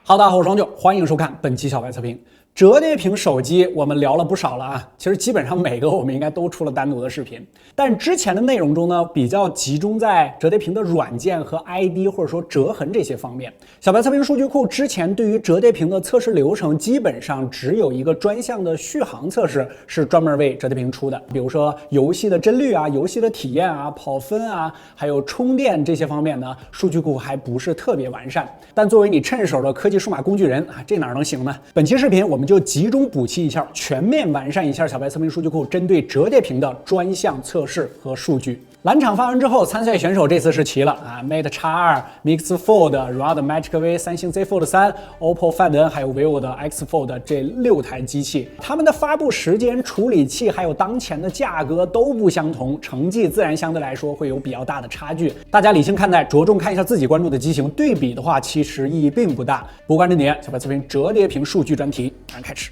大家好，我是王九，欢迎收看本期小白测评。折叠屏手机我们聊了不少了啊，其实基本上每个我们应该都出了单独的视频，但之前的内容中呢，比较集中在折叠屏的软件和 ID 或者说折痕这些方面。小白测评数据库之前对于折叠屏的测试流程基本上只有一个专项的续航测试是专门为折叠屏出的，比如说游戏的帧率啊、游戏的体验啊、跑分啊，还有充电这些方面呢，数据库还不是特别完善。但作为你趁手的科技数码工具人啊，这哪能行呢？本期视频我们就集中补齐一下，全面完善一下小白测评数据库针对折叠屏的专项测试和数据。蓝场发完之后，参赛选手这次是齐了啊 ，Mate X2、Mix Fold、Rode Magic V、三星 Z Fold 3、OPPO Find N 还有 vivo 的 X Fold 这6台机器，它们的发布时间、处理器还有当前的价格都不相同，成绩自然相对来说会有比较大的差距。大家理性看待，着重看一下自己关注的机型，对比的话其实意义并不大。不关重点，小白测评折叠屏数据专题马上开始。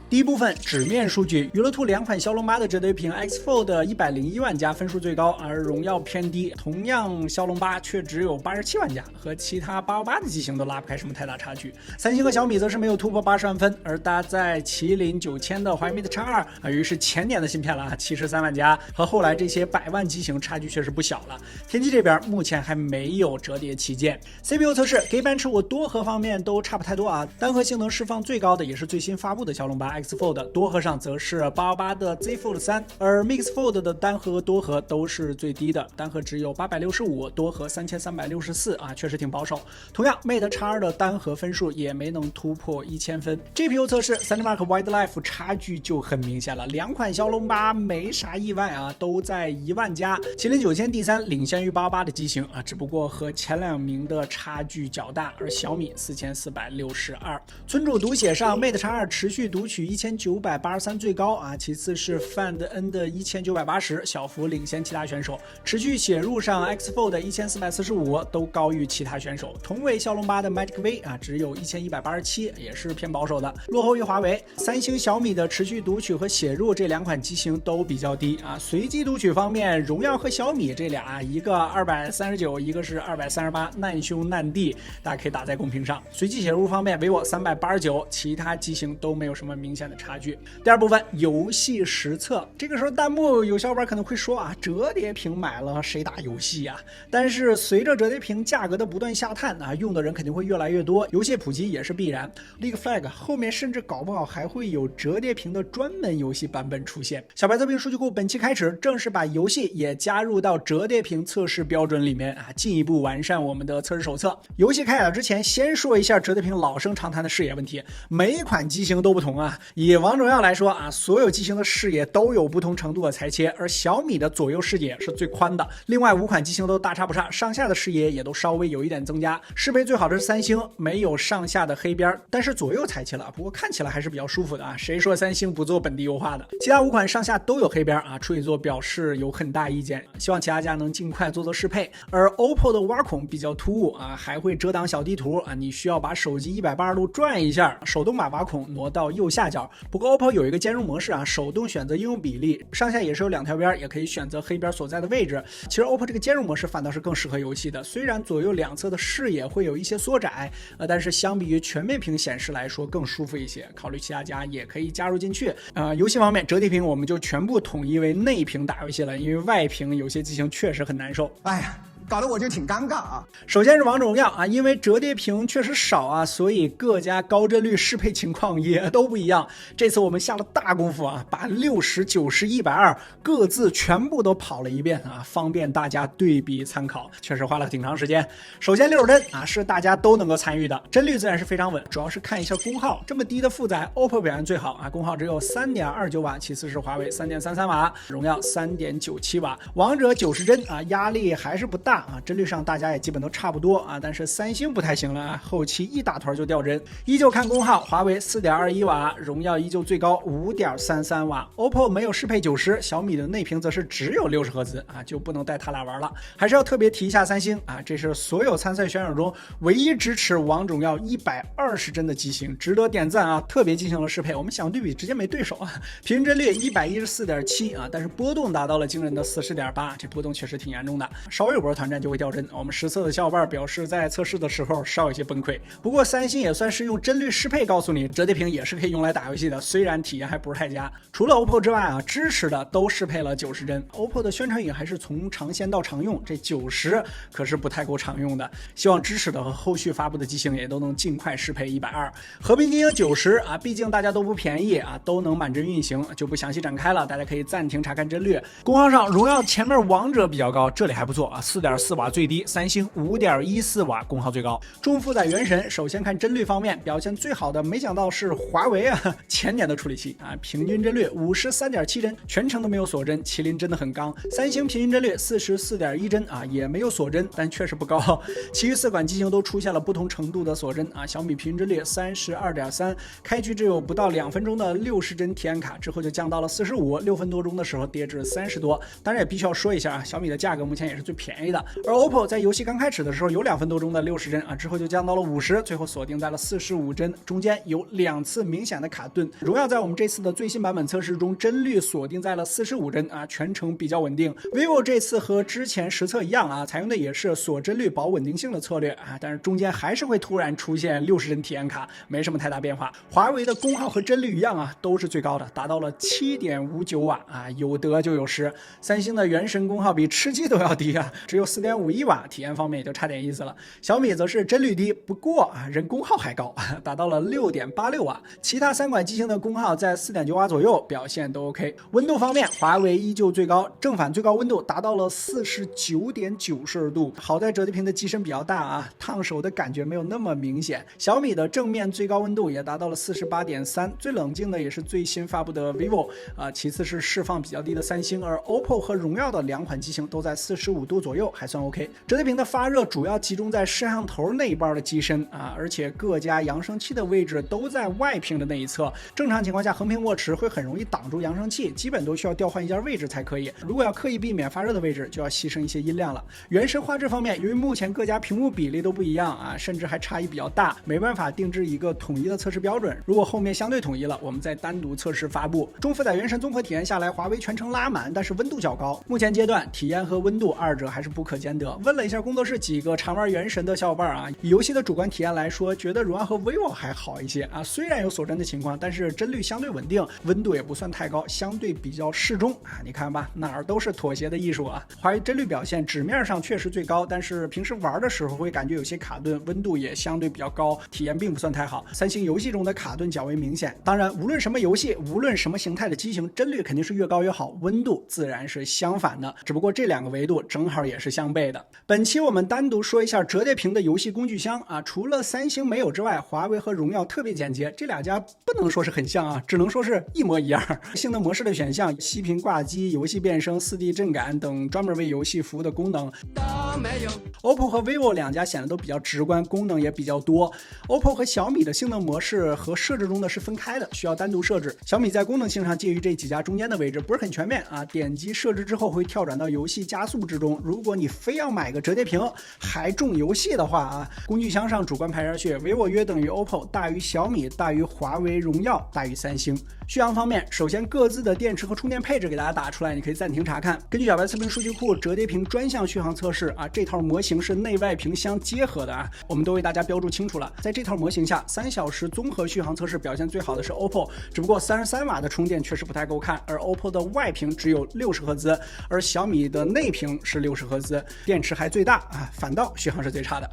第一部分纸面数据，娱乐兔2款骁龙8的折叠屏 X Fold 101万加分数最高，而荣耀偏低。同样骁龙8却只有87万加，和其他888的机型都拉不开什么太大差距。三星和小米则是没有突破80万分，而搭载麒麟9000的华为 Mate X2 由于是前年的芯片了73万加，和后来这些100万机型差距确实不小了。天玑这边目前还没有折叠旗舰。CPU 测试Geekbench多核方面都差不太多啊，单核性能释放最高的也是最新发布的骁龙8 X Fold， 多核上则是888的 Z Fold 3，而 Mix Fold 的单核多核都是最低的，单核只有865，多核3364啊，确实挺保守。同样 Mate X2 的单核分数也没能突破1000分。GPU 测试 3DMark Wildlife 差距就很明显了，两款骁龙8没啥意外啊，都在1万加。麒麟9000 D3 领先于888的机型啊，只不过和前2名的差距较大，而小米4462。存储读写上 Mate X2 持续读取1983最高啊，其次是 Find N 的1980，小幅领先其他选手。持续写入上 X Fold 1445都高于其他选手。同为骁龙8的 Magic V 啊，只有1187，也是偏保守的，落后于华为。三星、小米的持续读取和写入这2款机型都比较低啊。随机读取方面，荣耀和小米这俩，一个239，一个是238，难兄难弟，大家可以打在公屏上。随机写入方面，vivo 389，其他机型都没有什么明显的差距。第二部分游戏实测，这个时候弹幕有小伙伴可能会说啊，折叠屏买了谁打游戏啊？但是随着折叠屏价格的不断下探啊，用的人肯定会越来越多，游戏普及也是必然。League Flag 后面甚至搞不好还会有折叠屏的专门游戏版本出现。小白测评数据库本期开始，正式把游戏也加入到折叠屏测试标准里面啊，进一步完善我们的测试手册。游戏开打之前，先说一下折叠屏老生常谈的视野问题，每一款机型都不同啊。以王者荣耀来说啊，所有机型的视野都有不同程度的裁切，而小米的左右视野是最宽的。另外5款机型都大差不差，上下的视野也都稍微有一点增加。适配最好的是三星，没有上下的黑边，但是左右裁切了，不过看起来还是比较舒服的啊。谁说三星不做本地优化的？其他5款上下都有黑边啊，处女座表示有很大意见，希望其他家能尽快做适配。而 OPPO 的挖孔比较突兀啊，还会遮挡小地图啊，你需要把手机180度转一下，手动把挖孔挪到右下角。不过 OPPO 有一个兼容模式啊，手动选择应用比例，上下也是有2条边，也可以选择黑边所在的位置。其实 OPPO 这个兼容模式反倒是更适合游戏的，虽然左右两侧的视野会有一些缩窄，但是相比于全面屏显示来说更舒服一些。考虑其他家也可以加入进去。游戏方面，折叠屏我们就全部统一为内屏打游戏了，因为外屏有些机型确实很难受。哎呀，搞得我就挺尴尬啊。首先是王者荣耀啊，因为折叠屏确实少啊，所以各家高帧率适配情况也都不一样。这次我们下了大功夫啊，把60、90、120各自全部都跑了一遍啊，方便大家对比参考。确实花了挺长时间。首先60帧啊，是大家都能够参与的，帧率自然是非常稳，主要是看一下功耗。这么低的负载 ，OPPO 表现最好啊，功耗只有3.29瓦，其次是华为3.33瓦，荣耀3.97瓦。王者90帧啊，压力还是不大啊，帧率上大家也基本都差不多啊，但是三星不太行了啊，后期一大团就掉帧。依旧看功耗，华为4.21瓦，荣耀依旧最高5.33瓦。OPPO 没有适配90，小米的内屏则是只有60赫兹啊，就不能带它俩玩了。还是要特别提一下三星啊，这是所有参赛选手中唯一支持王者荣耀120帧的机型，值得点赞啊！特别进行了适配，我们想对比直接没对手啊。平均帧率114.7啊，但是波动达到了惊人的40.8，这波动确实挺严重的。稍微有波团团战就会掉帧。我们实测的小伙伴表示在测试的时候稍有些崩溃。不过三星也算是用帧率适配告诉你，折叠屏也是可以用来打游戏的，虽然体验还不是太佳。除了 OPPO 之外啊，支持的都适配了90帧。OPPO 的宣传语还是从尝鲜到常用，这90可是不太够常用的。希望支持的和后续发布的机型也都能尽快适配120。和平精英90啊，毕竟大家都不便宜啊，都能满帧运行，就不详细展开了，大家可以暂停查看帧率。功耗上，荣耀前面王者比较高，这里还不错啊，4.4瓦最低，三星5.14瓦功耗最高。重负载原神，首先看帧率方面表现最好的，没想到是华为啊，前年的处理器啊，平均帧率53.7帧，全程都没有锁帧，麒麟真的很刚。三星平均帧率44.1帧啊，也没有锁帧，但确实不高。其余4款机型都出现了不同程度的锁帧啊，小米平均帧率32.3，开局只有不到2分钟的60帧体验卡，之后就降到了45，6分多钟的时候跌至30多。当然也必须要说一下啊，小米的价格目前也是最便宜的，而 OPPO 在游戏刚开始的时候有2分多钟的60帧啊，之后就降到了50，最后锁定在了45帧，中间有2次明显的卡顿。荣耀在我们这次的最新版本测试中，帧率锁定在了45帧啊，全程比较稳定。vivo 这次和之前实测一样啊，采用的也是锁帧率保稳定性的策略啊，但是中间还是会突然出现60帧体验卡，没什么太大变化。华为的功耗和帧率一样啊，都是最高的，达到了7.59瓦啊，有得就有失。三星的原神功耗比吃鸡都要低啊，只有4.51瓦，体验方面也就差点意思了。小米则是帧率低，不过啊，人功耗还高，达到了6.86瓦。其他3款机型的功耗在4.9瓦左右，表现都 OK。温度方面，华为依旧最高，正反最高温度达到了49.92度。好在折叠屏的机身比较大啊，烫手的感觉没有那么明显。小米的正面最高温度也达到了48.3，最冷静的也是最新发布的 vivo 啊，其次是释放比较低的三星，而 OPPO 和荣耀的2款机型都在45度左右，还算 OK。折叠屏的发热主要集中在摄像头那一半的机身啊，而且各家扬声器的位置都在外屏的那一侧。正常情况下，横屏握持会很容易挡住扬声器，基本都需要调换一下位置才可以。如果要刻意避免发热的位置，就要牺牲一些音量了。原生画质方面，由于目前各家屏幕比例都不一样啊，甚至还差异比较大，没办法定制一个统一的测试标准。如果后面相对统一了，我们再单独测试发布。中负载原神综合体验下来，华为全程拉满，但是温度较高。目前阶段，体验和温度二者还是不可兼得。问了一下工作室几个常玩原神的小伙伴啊，以游戏的主观体验来说，觉得荣耀和 vivo 还好一些啊，虽然有锁帧的情况，但是帧率相对稳定，温度也不算太高，相对比较适中啊。你看吧，哪儿都是妥协的艺术啊。华为帧率表现纸面上确实最高，但是平时玩的时候会感觉有些卡顿，温度也相对比较高，体验并不算太好。三星游戏中的卡顿较为明显。当然，无论什么游戏，无论什么形态的机型，帧率肯定是越高越好，温度自然是相反的，只不过这2个维度正好也是相悖的。本期我们单独说一下折叠屏的游戏工具箱啊，除了三星没有之外，华为和荣耀特别简洁，这2家不能说是很像啊，只能说是一模一样。性能模式的选项，息屏挂机、游戏变声、4D 震感等专门为游戏服务的功能都没有。OPPO 和 vivo 2家显得都比较直观，功能也比较多。OPPO 和小米的性能模式和设置中的是分开的，需要单独设置。小米在功能性上介于这几家中间的位置，不是很全面啊。点击设置之后会跳转到游戏加速之中。如果你非要买个折叠屏还重游戏的话啊，工具箱上主观排下去 ，vivo 约等于 OPPO， 大于小米，大于华为、荣耀，大于三星。续航方面，首先各自的电池和充电配置给大家打出来，你可以暂停查看。根据小白测评数据库折叠屏专项续航测试啊，这套模型是内外屏相结合的啊，我们都为大家标注清楚了。在这套模型下，3小时综合续航测试表现最好的是 OPPO， 只不过33瓦的充电确实不太够看，而 OPPO 的外屏只有60赫兹，而小米的内屏是60赫兹，电池还最大啊，反倒续航是最差的。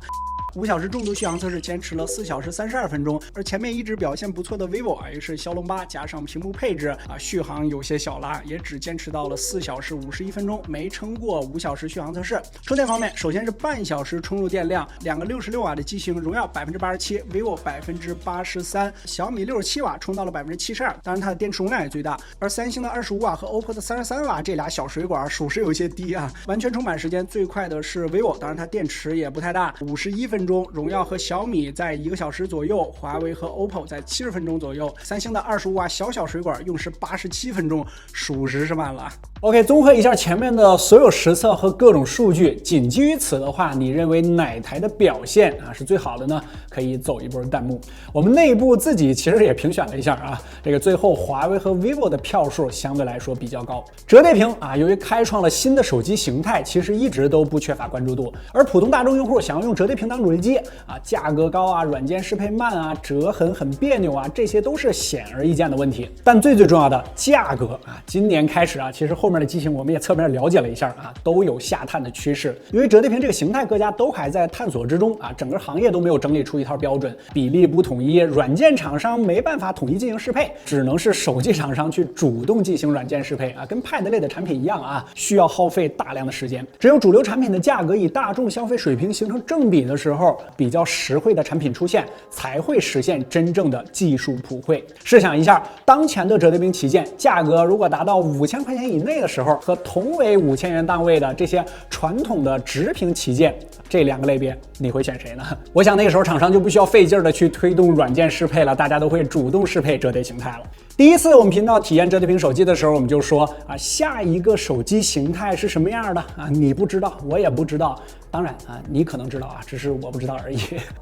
5小时重度续航测试坚持了4小时32分钟，而前面一直表现不错的 vivo 啊，也是骁龙8加上屏幕配置啊，续航有些小拉，也只坚持到了4小时51分钟，没撑过5小时续航测试。充电方面，首先是半小时充入电量，2个66瓦的机型，荣耀87%， vivo83%， 小米67瓦充到了72%，当然它的电池容量也最大。而三星的25瓦和 OPPO 的33瓦这俩小水管属实有些低啊。完全充满时间最快的是 vivo， 当然它电池也不太大，51分分钟，荣耀和小米在1个小时左右，华为和 OPPO 在70分钟左右，三星的25瓦小水管用时87分钟，属实是慢了。OK， 综合一下前面的所有实测和各种数据，仅基于此的话，你认为哪台的表现是最好的呢？可以走一波弹幕。我们内部自己其实也评选了一下啊，这个最后华为和 vivo 的票数相对来说比较高。折叠屏由于开创了新的手机形态，其实一直都不缺乏关注度。而普通大众用户想要用折叠屏当主力机价格高软件适配慢折痕很别扭这些都是显而易见的问题。但最重要的价格今年开始其实后面的机型我们也侧面了解了一下都有下探的趋势。由于折叠屏这个形态各家都还在探索之中整个行业都没有整理出一套标准，比例不统一，软件厂商没办法统一进行适配，只能是手机厂商去主动进行软件适配跟 Pad 类的产品一样需要耗费大量的时间。只有主流产品的价格与大众消费水平形成正比的时候，比较实惠的产品出现，才会实现真正的技术普惠。试想一下，当前的折叠屏旗舰价格如果达到5000块钱以内的时候，和同为5000元档位的这些传统的直屏旗舰，这两个类别你会选谁呢？我想那个时候厂商就不需要费劲的去推动软件适配了，大家都会主动适配折叠形态了。第一次我们频道体验折叠屏手机的时候，我们就说下一个手机形态是什么样的你不知道，我也不知道。当然你可能知道只是我不知道而已。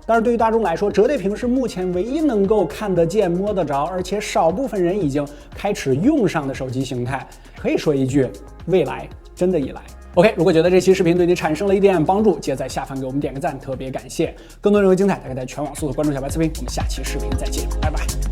但是对于大众来说，折叠屏是目前唯一能够看得见、摸得着，而且少部分人已经开始用上的手机形态。可以说一句，未来真的已来。OK， 如果觉得这期视频对你产生了一点帮助，记得在下方给我们点个赞，特别感谢。更多内容精彩，大家在全网搜索关注小白测评。我们下期视频再见，拜拜。